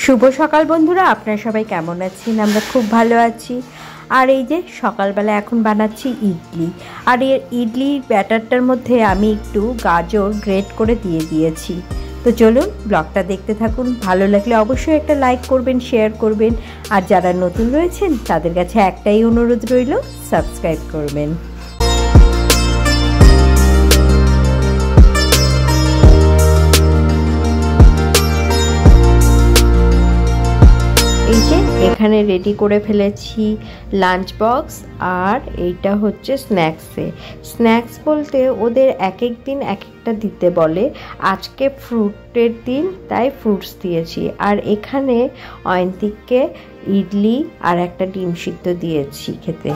শুভ সকাল বন্ধুরা, আপনারা সবাই কেমন আছেন? আমরা খুব ভালো আছি। আর এই যে সকালবেলা এখন বানাচ্ছি ইডলি। আর এর ইডলির ব্যাটারটার মধ্যে আমি একটু গাজর গ্রেট করে দিয়ে দিয়েছি। তো চলুন ব্লগটা দেখতে থাকুন। ভালো লাগলে অবশ্যই একটা লাইক করবেন, শেয়ার করবেন। আর যারা নতুন রয়েছেন তাদের কাছে একটাই অনুরোধ রইল, সাবস্ক্রাইব করবেন। এই যে এখানে রেডি করে ফেলেছি লাঞ্চ বক্স। আর এইটা হচ্ছে স্ন্যাক্স বলতে ওদের এক এক দিন এক একটা দিতে বলে। আজকে ফ্রুটের দিন, তাই ফ্রুটস দিয়েছি। আর এখানে অয়ন্তিককে ইডলি আর একটা ডিম সিদ্ধ দিয়েছি খেতে।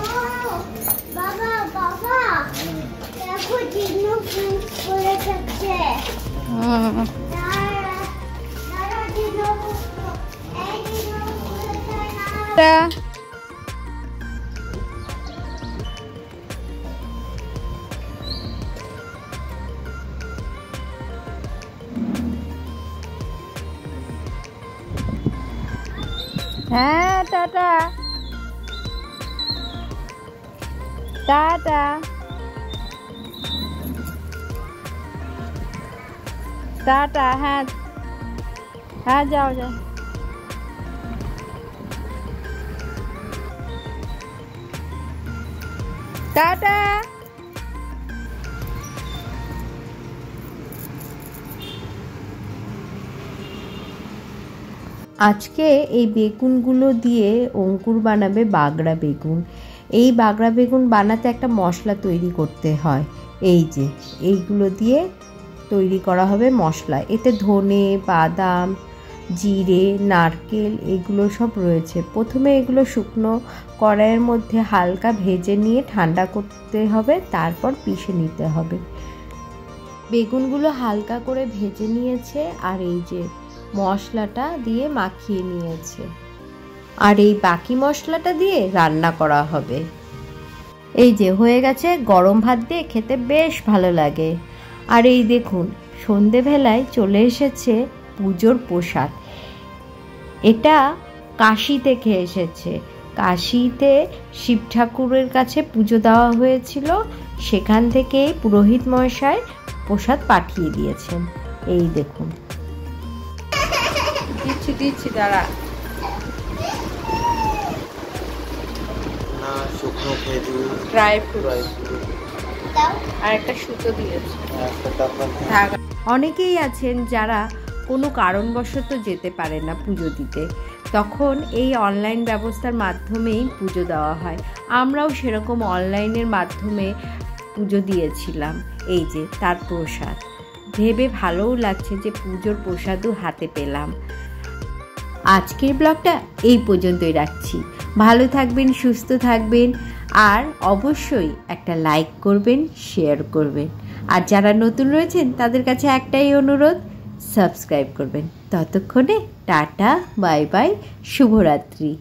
হ্যাঁ, টাটা টাটা টাটা। হ্যাঁ হ্যাঁ, যাও যাও। টাটা। আজকে এই বেগুনগুলো দিয়ে অঙ্কুর বানাবে বাগড়া বেগুন। এই বাগড়া বেগুন বানাতে একটা মশলা তৈরি করতে হয়। এই যে এইগুলো দিয়ে তৈরি করা হবে মশলা। এতে ধনে, বাদাম, জিরে, নারকেল এগুলো সব রয়েছে। প্রথমে এগুলো শুকনো কড়াইয়ের মধ্যে হালকা ভেজে নিয়ে ঠান্ডা করতে হবে, তারপর পিষে নিতে হবে। বেগুনগুলো হালকা করে ভেজে নিয়েছে আর এই যে মশলাটা দিয়ে মাখিয়ে নিয়েছে। আর এই বাকি মশলাটা দিয়ে রান্না করা হবে। এই যে হয়ে গেছে, গরম ভাত দিয়ে খেতে বেশ ভালো লাগে। আর এই দেখুন, সন্ধেবেলায় চলে এসেছে পুজোর প্রসাদ। এটা কাশি থেকে এসেছে। কাশিতে শিব ঠাকুরের কাছে পুজো দেওয়া হয়েছিল, সেখান থেকেই পুরোহিত মশাই প্রসাদ পাঠিয়ে দিয়েছেন। এই দেখুন, দিচ্ছি দাঁড়া। ড্রাই ফ্রুট আর একটা সুতো দিয়েছে। অনেকেই আছেন যারা কোনো কারণবশত যেতে পারে না পুজো দিতে, তখন এই অনলাইন ব্যবস্থার মাধ্যমেই পুজো দেওয়া হয়। আমরাও সেরকম অনলাইনের মাধ্যমে পুজো দিয়েছিলাম। এই যে তার প্রসাদ, ভেবে ভালোও লাগছে যে পুজোর প্রসাদও হাতে পেলাম। আজকের ব্লগটা এই পর্যন্তই রাখছি। ভালো থাকবেন, সুস্থ থাকবেন। আর অবশ্যই একটা লাইক করবেন, শেয়ার করবেন। আর যারা নতুন রয়েছেন তাদের কাছে একটাই অনুরোধ, সাবস্ক্রাইব করবেন। ততক্ষণে টাটা, বাই বাই, শুভরাত্রি।